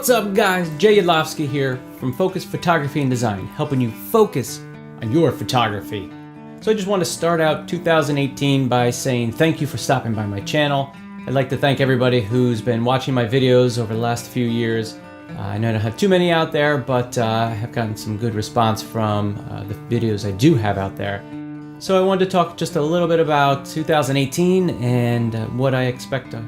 What's up guys, Yadlovski here from Focus Photography and Design, helping you focus on your photography. So I just want to start out 2018 by saying thank you for stopping by my channel. I'd like to thank everybody who's been watching my videos over the last few years. I know I don't have too many out there, but I have gotten some good response from the videos I do have out there. So I wanted to talk just a little bit about 2018 and what I expect to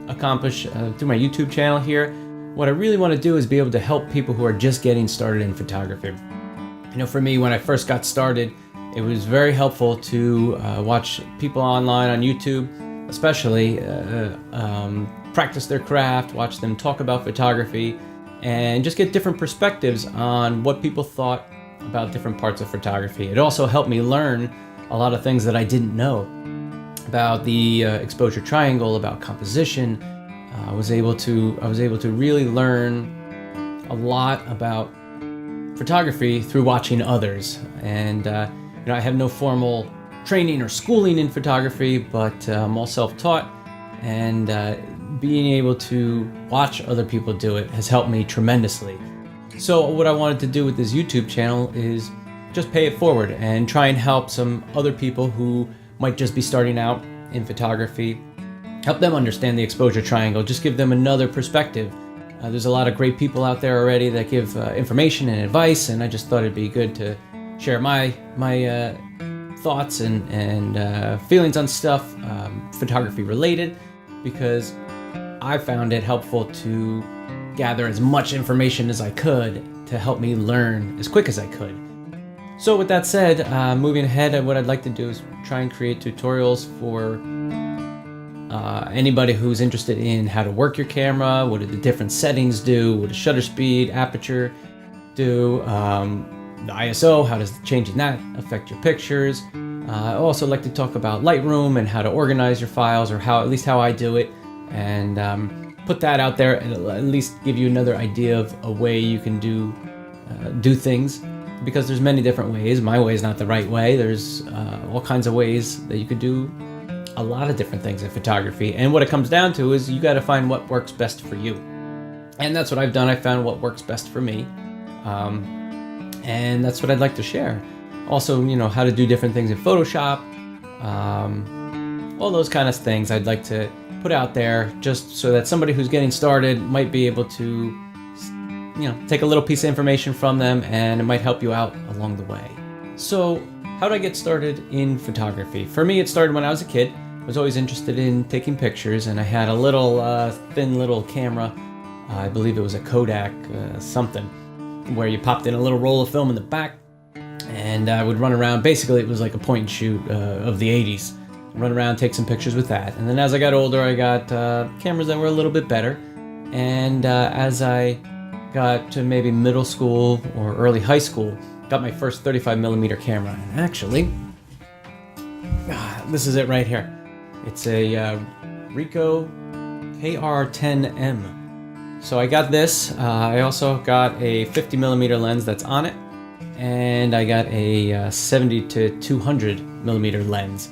accomplish through my YouTube channel here. What I really want to do is be able to help people who are just getting started in photography. You know, for me, when I first got started, it was very helpful to watch people online on YouTube, especially practice their craft, watch them talk about photography, and just get different perspectives on what people thought about different parts of photography. It also helped me learn a lot of things that I didn't know about the exposure triangle, about composition. I was able to really learn a lot about photography through watching others. And you know, I have no formal training or schooling in photography, but I'm all self-taught, and being able to watch other people do it has helped me tremendously. So what I wanted to do with this YouTube channel is just pay it forward and try and help some other people who might just be starting out in photography, help them understand the exposure triangle, just give them another perspective. There's a lot of great people out there already that give information and advice, and I just thought it'd be good to share my thoughts and feelings on stuff photography related, because I found it helpful to gather as much information as I could to help me learn as quick as I could. So with that said, moving ahead, what I'd like to do is try and create tutorials for anybody who's interested in how to work your camera, what do the different settings do, what does shutter speed, aperture do, the ISO, how does changing that affect your pictures. I also like to talk about Lightroom and how to organize your files, or at least how I do it, and put that out there and at least give you another idea of a way you can do things, because there's many different ways. My way is not the right way. There's all kinds of ways that you could do a lot of different things in photography, and what it comes down to is you got to find what works best for you, and that's what I've done. I found what works best for me, and that's what I'd like to share. Also, you know, how to do different things in Photoshop, all those kind of things I'd like to put out there, just so that somebody who's getting started might be able to, you know, take a little piece of information from them, and it might help you out along the way. So how did I get started in photography? For me, it started when I was a kid. I was always interested in taking pictures, and I had a little thin little camera. I believe it was a Kodak something, where you popped in a little roll of film in the back, and I would run around. Basically, it was like a point and shoot of the 80s. Run around, take some pictures with that. And then as I got older, I got cameras that were a little bit better. And as I got to maybe middle school or early high school, got my first 35mm camera. And actually, this is it right here. It's a Ricoh KR10M. So I got this. I also got a 50mm lens that's on it, and I got a 70 to 200mm lens.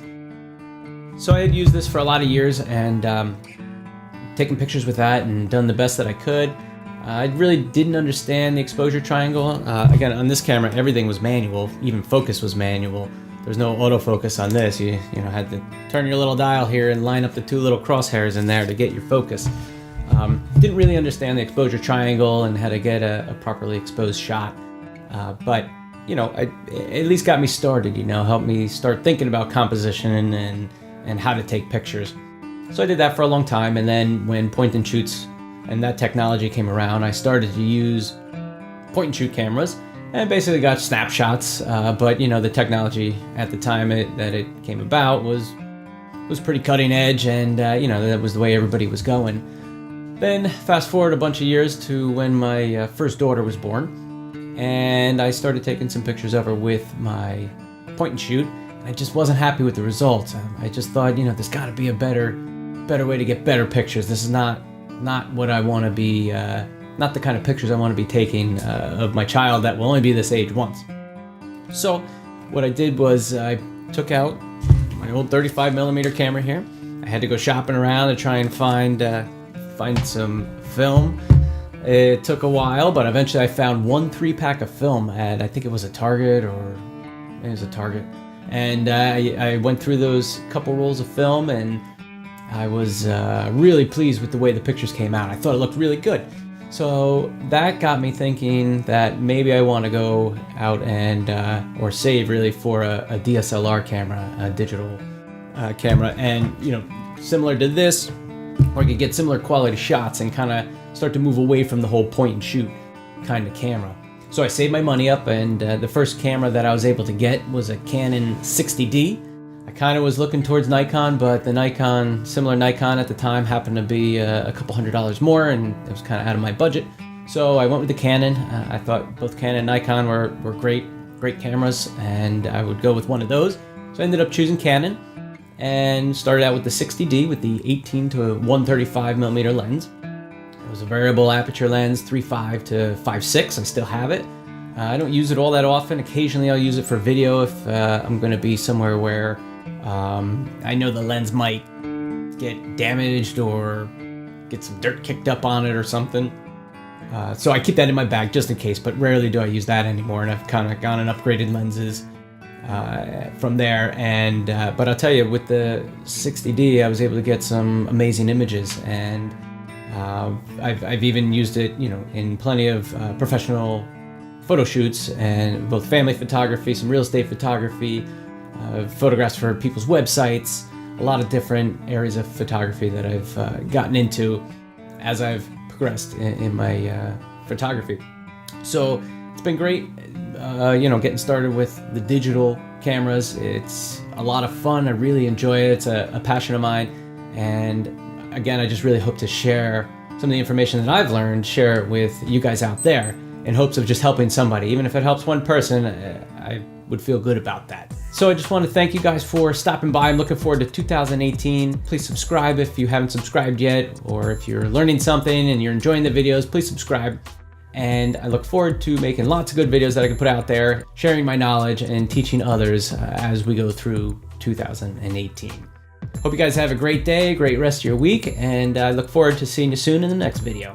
So I had used this for a lot of years, and taken pictures with that and done the best that I could. I really didn't understand the exposure triangle. Again, on this camera, everything was manual. Even focus was manual. There's no autofocus on this. You know, had to turn your little dial here and line up the two little crosshairs in there to get your focus. Didn't really understand the exposure triangle and how to get a properly exposed shot. But you know, it at least got me started. You know, helped me start thinking about composition and how to take pictures. So I did that for a long time, and then when point and shoots and that technology came around, I started to use point and shoot cameras and basically got snapshots. But you know, the technology at the time that it came about was pretty cutting edge, and you know, that was the way everybody was going. Then fast forward a bunch of years to when my first daughter was born, and I started taking some pictures of her with my point and shoot. I just wasn't happy with the results. I just thought, you know, there's got to be a better way to get better pictures. This is not what I want to be, not the kind of pictures I want to be taking of my child that will only be this age once. So what I did was I took out my old 35mm camera here. I had to go shopping around to try and find some film It took a while, but eventually I found one 3-pack of film at, I think it was a Target, or it was a Target. And I went through those couple rolls of film, and I was really pleased with the way the pictures came out. I thought it looked really good. So that got me thinking that maybe I want to go out and, or save really for a DSLR camera, a digital camera. And, you know, similar to this, or I could get similar quality shots and kind of start to move away from the whole point and shoot kind of camera. So I saved my money up, and the first camera that I was able to get was a Canon 60D. I kind of was looking towards Nikon, but the similar Nikon at the time happened to be a couple $100 more, and it was kind of out of my budget. So I went with the Canon. I thought both Canon and Nikon were great cameras, and I would go with one of those. So I ended up choosing Canon and started out with the 60D with the 18 to 135 millimeter lens. It was a variable aperture lens, 3.5 to 5.6. I still have it. I don't use it all that often. Occasionally I'll use it for video if I'm going to be somewhere where I know the lens might get damaged or get some dirt kicked up on it or something. So I keep that in my bag just in case, but rarely do I use that anymore, and I've kind of gone and upgraded lenses from there. And but I'll tell you, with the 60D I was able to get some amazing images, and I've even used it, you know, in plenty of professional photo shoots, and both family photography, some real estate photography, photographs for people's websites, a lot of different areas of photography that I've gotten into as I've progressed in my photography. So it's been great, you know, getting started with the digital cameras. It's a lot of fun. I really enjoy it. It's a passion of mine. And again, I just really hope to share some of the information that I've learned, share it with you guys out there in hopes of just helping somebody. Even if it helps one person, I would feel good about that. So I just want to thank you guys for stopping by. I'm looking forward to 2018. Please subscribe if you haven't subscribed yet, or if you're learning something and you're enjoying the videos, please subscribe. And I look forward to making lots of good videos that I can put out there, sharing my knowledge and teaching others as we go through 2018. Hope you guys have a great day, great rest of your week, and I look forward to seeing you soon in the next video.